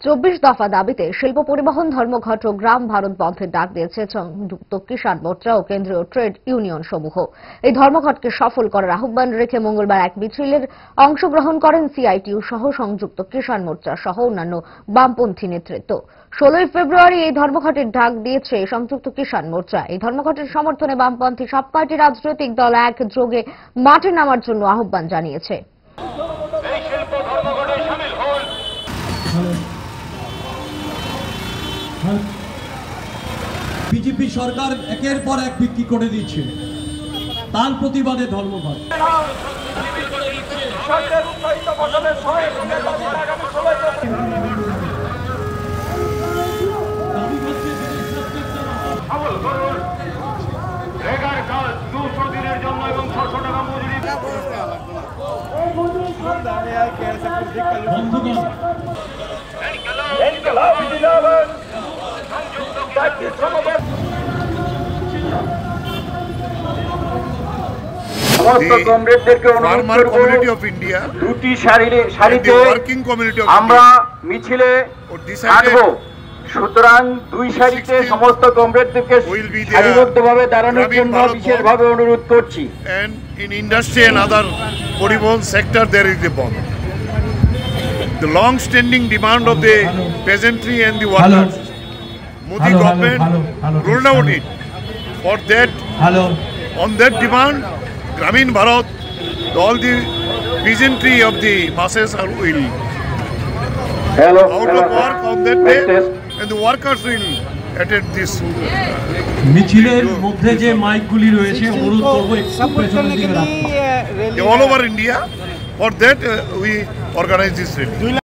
24 দফা দাবিতে শিল্প পরিবহন ধর্মঘট ও গ্রাম ভারত বন্ধের ডাক দিয়েছে সংযুক্ত কিষাণ মোর্চা ও কেন্দ্রীয় ট্রেড ইউনিয়ন সমূহ। এই ধর্মঘটকে সফল করার আহ্বান রেখে মঙ্গলবার এক মিছিলের অংশগ্রহণ করেন সিআইটিইউ সহ সংযুক্ত কিষাণ মোর্চা সহ অন্যান্য বামপন্থী নেতৃত্ব। 16 ফেব্রুয়ারি এই ধর্মঘটের ডাক দিয়েছে সংযুক্ত কিষাণ মোর্চা। এই ধর্মঘটের সমর্থনে বামপন্থী সব কয়টি রাজনৈতিক দল একযোগে মাঠে নামার জন্য আহ্বান জানিয়েছে। বিজেপি সরকার একের পর এক বিক্রি করে দিচ্ছে, তার প্রতিবাদে ধর্মঘট। দুটি সারিতে আমরা মিছিলে থাকবো। সুতরাং দুই সারিতে সমস্ত কমরেডদেরকে সারিবদ্ধভাবে দাঁড়ানোর জন্য বিশেষভাবে অনুরোধ করছি। And in industry and other Parivahan sector there is a bond. The long-standing demand of the peasantry and the workers. Modi government rolled out it. For that, on that demand, Gramin Bharat, all the peasantry of the masses are will out of work on that day, and the workers will attend this. মিছিলের মধ্যে যে মাইকগুলি রয়েছে অনুরোধ করব একটু পেছনের দিকে রাখতে। All over India, for that we organize this rally.